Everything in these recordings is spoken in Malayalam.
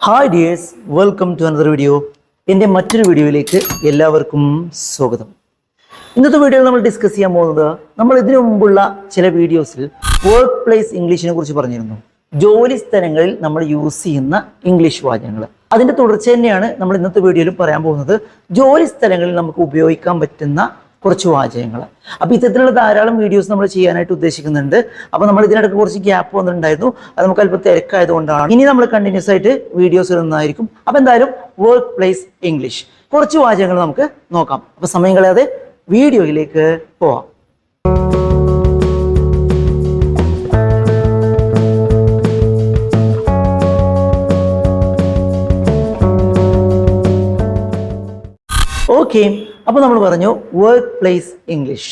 Hi dears, welcome to another video. എൻ്റെ മറ്റൊരു വീഡിയോയിലേക്ക് എല്ലാവർക്കും സ്വാഗതം. ഇന്നത്തെ വീഡിയോയിൽ നമ്മൾ ഡിസ്കസ് ചെയ്യാൻ പോകുന്നത് നമ്മൾ ഇതിനു മുമ്പുള്ള ചില വീഡിയോസിൽ വർക്ക് പ്ലേസ് ഇംഗ്ലീഷിനെ കുറിച്ച് പറഞ്ഞിരുന്നു. ജോലി സ്ഥലങ്ങളിൽ നമ്മൾ യൂസ് ചെയ്യുന്ന ഇംഗ്ലീഷ് വാചകങ്ങൾ. അതിൻ്റെ തുടർച്ച തന്നെയാണ് നമ്മൾ ഇന്നത്തെ വീഡിയോയിൽ പറയാൻ പോകുന്നത്. ജോലി സ്ഥലങ്ങളിൽ നമുക്ക് ഉപയോഗിക്കാൻ പറ്റുന്ന കുറച്ച് വാചകങ്ങൾ. അപ്പോൾ ഇത്തരത്തിലുള്ള ധാരാളം വീഡിയോസ് നമ്മൾ ചെയ്യാനായിട്ട് ഉദ്ദേശിക്കുന്നുണ്ട്. അപ്പോൾ നമ്മൾ ഇതിനിടയ്ക്ക് കുറച്ച് ഗ്യാപ്പ് വന്നിട്ടുണ്ടായിരുന്നു. അത് നമുക്ക് അല്പം തിരക്കായതുകൊണ്ടാണ്. ഇനി നമ്മൾ കണ്ടിന്യൂസ് ആയിട്ട് വീഡിയോസ് ഇടുന്നതായിരിക്കും. അപ്പോൾ എന്തായാലും വർക്ക് പ്ലേസ് ഇംഗ്ലീഷ് കുറച്ച് വാചകങ്ങൾ നമുക്ക് നോക്കാം. അപ്പോൾ സമയം കളയാതെ വീഡിയോയിലേക്ക് പോവാം. ഓക്കെ, അപ്പോൾ നമ്മൾ പറഞ്ഞു വർക്ക് പ്ലേസ് ഇംഗ്ലീഷ്.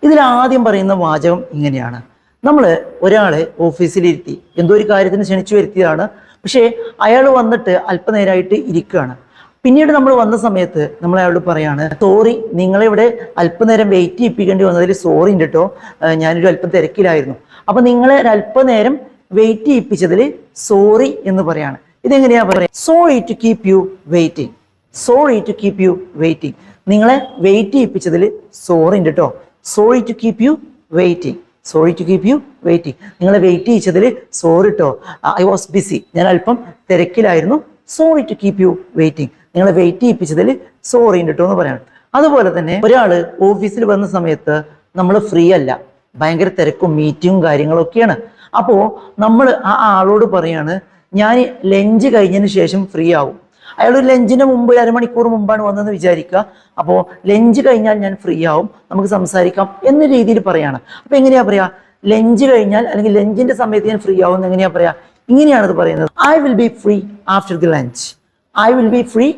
ഇതിൽ ആദ്യം പറയുന്ന വാചകം ഇങ്ങനെയാണ്. നമ്മൾ ഒരാളെ ഓഫീസിലിരുത്തി എന്തോ ഒരു കാര്യത്തിന് ക്ഷണിച്ചു വരുത്തിയതാണ്. പക്ഷേ അയാൾ വന്നിട്ട് അല്പനേരമായിട്ട് ഇരിക്കുകയാണ്. പിന്നീട് നമ്മൾ വന്ന സമയത്ത് നമ്മൾ അയാളോട് പറയാണ്, സോറി, നിങ്ങളിവിടെ അല്പനേരം വെയിറ്റ് ചെയ്യിപ്പിക്കേണ്ടി വന്നതിൽ സോറി ഉണ്ട് കേട്ടോ, ഞാനൊരു അല്പം തിരക്കിലായിരുന്നു. അപ്പം നിങ്ങളെ ഒരല്പനേരം വെയിറ്റ് ചെയ്യിപ്പിച്ചതിൽ സോറി എന്ന് പറയാണ്. ഇതെങ്ങനെയാ പറയുക? Sorry to keep you waiting. Sorry to keep you waiting. നിങ്ങളെ വെയിറ്റ് ചെയ്യിപ്പിച്ചതിൽ സോറി ഉണ്ട് കേട്ടോ. Sorry to keep you waiting. Sorry to keep you waiting. നിങ്ങളെ വെയിറ്റ് ചെയ്യിച്ചതിൽ സോറി കേട്ടോ. I was busy. ഞാൻ അല്പം തിരക്കിലായിരുന്നു. Sorry to keep you waiting. നിങ്ങളെ വെയിറ്റ് ചെയ്യിപ്പിച്ചതിൽ സോറി ഉണ്ട് കേട്ടോ എന്ന് പറയണം. അതുപോലെ തന്നെ ഒരാൾ ഓഫീസിൽ വന്ന സമയത്ത് നമ്മൾ ഫ്രീ അല്ല, ഭയങ്കര തിരക്കും മീറ്റിങ്ങും കാര്യങ്ങളൊക്കെയാണ്. അപ്പോൾ നമ്മൾ ആ ആളോട് പറയാണ്, ഞാൻ ലഞ്ച് കഴിഞ്ഞതിന് ശേഷം ഫ്രീ ആവും. അയാൾ ഒരു ലഞ്ചിന് മുമ്പ് അരമണിക്കൂർ മുമ്പാണ് വന്നതെന്ന് വിചാരിക്കുക. അപ്പോൾ ലഞ്ച് കഴിഞ്ഞാൽ ഞാൻ ഫ്രീ ആവും, നമുക്ക് സംസാരിക്കാം എന്ന രീതിയിൽ പറയാണ്. അപ്പോൾ എങ്ങനെയാ പറയാ? ലഞ്ച് കഴിഞ്ഞാൽ അല്ലെങ്കിൽ ലഞ്ചിന്റെ സമയത്ത് ഞാൻ ഫ്രീ ആവും എന്ന് എങ്ങനെയാ പറയാ? ഇങ്ങനെയാണ് ഇത് പറയുന്നത്. I will be free after the lunch. I will be free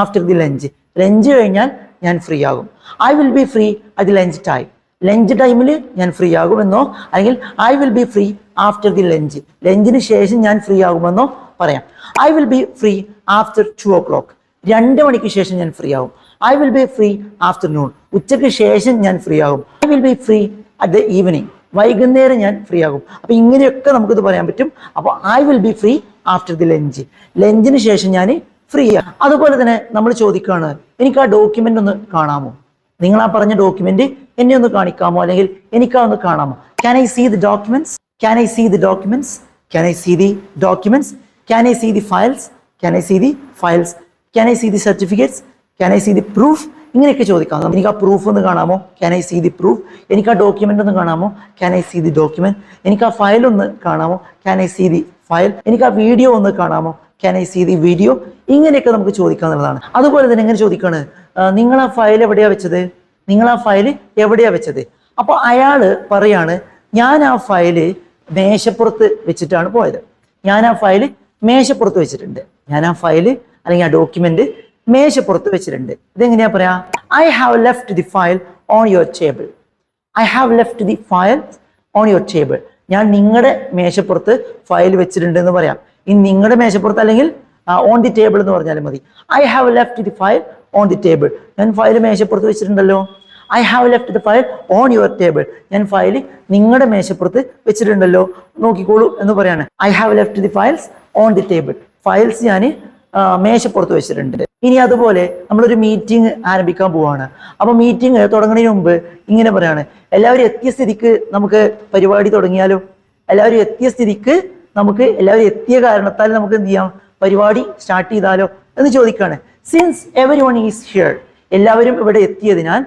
after the lunch. Lunch കഴിഞ്ഞാൽ ഞാൻ ഫ്രീ ആകും. I will be free at the lunch time. Lunch ടൈമിൽ ഞാൻ ഫ്രീ ആകുമെന്നോ അല്ലെങ്കിൽ I will be free after the lunch, ലഞ്ചിന് ശേഷം ഞാൻ ഫ്രീ ആകുമെന്നോ പറയാം. I will be free after 2 o'clock. 2 മണിക്ക് ശേഷം ഞാൻ ഫ്രീ ആകും. I will be free afternoon. ഉച്ചയ്ക്ക് ശേഷം ഞാൻ ഫ്രീ ആകും. I will be free at the evening. വൈകുന്നേരം ഞാൻ ഫ്രീ ആകും. അപ്പോൾ ഇങ്ങനെയൊക്കെ നമുക്കിത് പറയാൻ പറ്റും. അപ്പോൾ I will be free after the lunch. ലഞ്ചിന് ശേഷം ഞാൻ ഫ്രീ ആണ്. അതുപോലെ തന്നെ നമ്മൾ ചോദിക്കുകയാണ്, എനിക്ക് ആ ഡോക്യുമെന്റ് ഒന്ന് കാണാമോ? നിങ്ങൾ ആ പറഞ്ഞ ഡോക്യുമെന്റ് എന്നെ ഒന്ന് കാണിക്കാമോ? അല്ലെങ്കിൽ എനിക്ക് ഒന്ന് കാണാമോ? Can I see the documents? Can I see the documents? Can I see the documents? Can I see the files? Can I see the files? Can I see the certificates? Can I see the proof? ഇങ്ങനെയൊക്കെ ചോദിക്കാം. എനിക്ക് ആ പ്രൂഫ് ഒന്ന് കാണാമോ? Can I see the proof? എനിക്ക് ആ ഡോക്യുമെന്റ് ഒന്ന് കാണാമോ? Can I see the document? എനിക്ക് ആ ഫയൽ ഒന്ന് കാണാമോ? Can I see the file? എനിക്ക് ആ വീഡിയോ ഒന്ന് കാണാമോ? Can I see the video? ഇങ്ങനെയൊക്കെ നമുക്ക് ചോദിക്കാവുന്നതാണ്. അതുപോലെ തന്നെ എങ്ങനെ ചോദിക്കാണ്, നിങ്ങൾ ആ ഫയൽ എവിടെയാ വെച്ചത്? നിങ്ങൾ ആ ഫയൽ എവിടെയാ വെച്ചത്? അപ്പോൾ അയാള് പറയാണ്, ഞാൻ ആ ഫയല് മേശപ്പുറത്ത് വെച്ചിട്ടാണ് പോയത്. ഞാൻ ആ ഫയല് മേശപ്പുറത്ത് വെച്ചിട്ടുണ്ട്. ഞാൻ ആ ഫയല് അല്ലെങ്കിൽ ആ ഡോക്യുമെന്റ് മേശപ്പുറത്ത് വെച്ചിട്ടുണ്ട്. ഇതെങ്ങനെയാ പറയാ? I have left the file on your table. I have left the file on your table. ഞാൻ നിങ്ങളുടെ മേശപ്പുറത്ത് ഫയൽ വെച്ചിട്ടുണ്ട് എന്ന് പറയാം. ഇനി നിങ്ങളുടെ മേശപ്പുറത്ത് അല്ലെങ്കിൽ ഓൺ ദി ടേബിൾ എന്ന് പറഞ്ഞാലും മതി. I have left the file on the table. ഞാൻ ഫയൽ മേശപ്പുറത്ത് വെച്ചിട്ടുണ്ടല്ലോ. I have left the file on your table. ഞാൻ ഫയൽ നിങ്ങളുടെ മേശപ്പുറത്ത് വെച്ചിട്ടുണ്ടല്ലോ, നോക്കിക്കോളൂ എന്ന് പറയാണ്. I have left the files on the table. Files ഞാൻ മേശപ്പുറത്ത് വെച്ചിട്ടുണ്ട്. ഇനി അതുപോലെ നമ്മളൊരു മീറ്റിംഗ് ആരംഭിക്കാൻ പോവാണ്. അപ്പൊ മീറ്റിംഗ് തുടങ്ങുന്നതിന് മുമ്പ് ഇങ്ങനെ പറയാണ്, എല്ലാവരും എത്തിയ സ്ഥിതിക്ക് നമുക്ക് പരിപാടി തുടങ്ങിയാലോ? എല്ലാവരും എത്തിയ സ്ഥിതിക്ക് നമുക്ക് എല്ലാവരും എത്തിയ കാരണത്താൽ നമുക്ക് എന്ത് ചെയ്യാം? പരിപാടി സ്റ്റാർട്ട് ചെയ്താലോ എന്ന് ചോദിക്കാണ്. Since every one is here. എല്ലാവരും ഇവിടെ എത്തിയതിനാൽ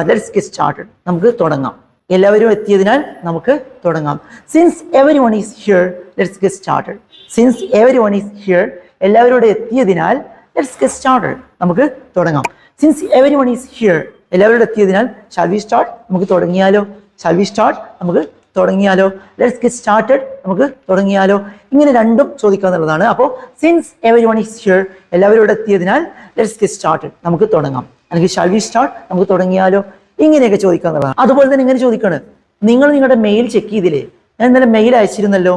ലെറ്റ്സ് ഗെറ്റ് സ്റ്റാർട്ടഡ്. നമുക്ക് തുടങ്ങാം. എല്ലാവരും എത്തിയതിനാൽ നമുക്ക് തുടങ്ങാം. Since every one is here let's get started. Since every one is here, എല്ലാവരും ഇവിടെ എത്തിയതിനാൽ ലെറ്റ്സ് ഗെറ്റ് സ്റ്റാർട്ടഡ്, നമുക്ക് തുടങ്ങാം. Since every one is here, എല്ലാവരും എത്തിയതിനാൽ ഷാൽ വി സ്റ്റാർട്ട്, നമുക്ക് തുടങ്ങിയാലോ? ഷാൽ വി സ്റ്റാർട്ട്, നമുക്ക് തുടങ്ങിയാലോ? ലെറ്റ്സ് ഗെറ്റ് സ്റ്റാർട്ടഡ്, നമുക്ക് തുടങ്ങിയാലോ? ഇങ്ങനെ രണ്ടും ചോദിക്കാന്നുള്ളതാണ്. അപ്പോൾ since every one is here, എല്ലാവരും ഇവിടെ എത്തിയതിനാൽ ലെറ്റ്സ് ഗെറ്റ് സ്റ്റാർട്ടഡ്, നമുക്ക് തുടങ്ങാം. അല്ലെങ്കിൽ ഷാൽ വി സ്റ്റാർട്ട്, നമുക്ക് തുടങ്ങിയാലോ? ഇങ്ങനെയൊക്കെ ചോദിക്കാന്നുള്ളതാണ്. അതുപോലെ തന്നെ ഇങ്ങനെ ചോദിക്കാണ്, നിങ്ങൾ നിങ്ങളുടെ മെയിൽ ചെക്ക് ചെയ്തില്ലേ? ഞാൻ ഇന്നലെ മെയിൽ അയച്ചിരുന്നല്ലോ,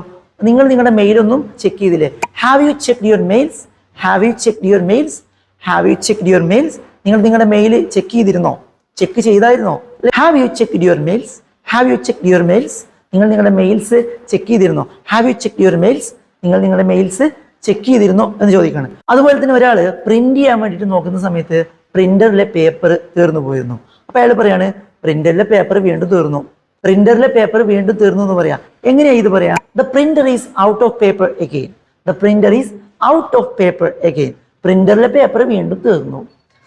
നിങ്ങൾ നിങ്ങളുടെ മെയിലൊന്നും ചെക്ക് ചെയ്തില്ലേ? Have you checked your mails? Have you checked your mails? Have you checked your mails? നിങ്ങൾ നിങ്ങളുടെ മെയിൽ ചെക്ക് ചെയ്തിരുന്നോ? ചെക്ക് ചെയ്തായിരുന്നോ? Have you checked your mails? Have you checked your mails? നിങ്ങൾ നിങ്ങളുടെ മെയിൽസ് ചെക്ക് ചെയ്തിരുന്നോ? Have you checked your mails? നിങ്ങൾ നിങ്ങളുടെ മെയിൽസ് ചെക്ക് ചെയ്തിരുന്നോ എന്ന് ചോദിക്കുകയാണ്. അതുപോലെ തന്നെ ഒരാൾ പ്രിന്റ് ചെയ്യാൻ വേണ്ടിയിട്ട് നോക്കുന്ന സമയത്ത് പ്രിന്ററിലെ പേപ്പർ തീർന്നു പോയിരുന്നു. അപ്പൊ അയാൾ പറയാണ് പ്രിന്ററിലെ പേപ്പർ വീണ്ടും തീർന്നു, പ്രിന്ററിലെ പേപ്പർ വീണ്ടും തീർന്നു എന്ന് പറയാം. എങ്ങനെയാ ഇത് പറയാ? The printer is out of paper again. The printer is out of paper again. പ്രിന്ററിലെ പേപ്പർ വീണ്ടും തീർന്നു,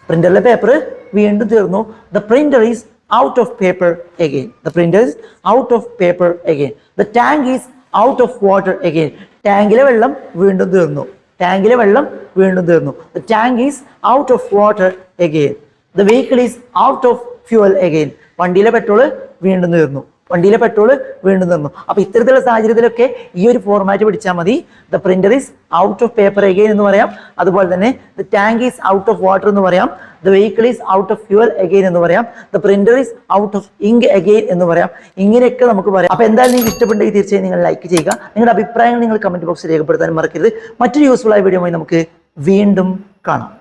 പ്രിന്ററിലെ പേപ്പർ വീണ്ടും തീർന്നു. The printer is out of paper again. The printer is out of paper again. The tank is out of water again. ടാങ്കിലെ വെള്ളം വീണ്ടും തീർന്നു, ടാങ്കിലെ വെള്ളം വീണ്ടും തീർന്നു. The tank is out of water again. The vehicle is out of fuel again. വണ്ടിയിലെ പെട്രോൾ വീണ്ടും തീർന്നു, വണ്ടിയിലെ പെട്രോൾ വീണ്ടും തീർന്നു. അപ്പൊ ഇത്തരത്തിലുള്ള സാഹചര്യത്തിലൊക്കെ ഈ ഒരു ഫോർമാറ്റ് പിടിച്ചാൽ മതി. The printer is out of paper again എന്ന് പറയാം. അതുപോലെ തന്നെ the tank is out of water എന്ന് പറയാം. The vehicle is out of fuel again എന്ന് പറയാം. The printer is out of ink again എന്ന് പറയാം. ഇങ്ങനെയൊക്കെ നമുക്ക് പറയാം. അപ്പൊ എന്തായാലും നിങ്ങൾക്ക് ഇഷ്ടപ്പെട്ടെങ്കിൽ തീർച്ചയായും നിങ്ങൾ ലൈക്ക് ചെയ്യുക. നിങ്ങളുടെ അഭിപ്രായങ്ങൾ നിങ്ങൾ കമന്റ് ബോക്സിൽ രേഖപ്പെടുത്താൻ മറക്കരുത്. മറ്റൊരു യൂസ്ഫുൾ ആയ വീഡിയോയുമായി നമുക്ക് വീണ്ടും കാണാം.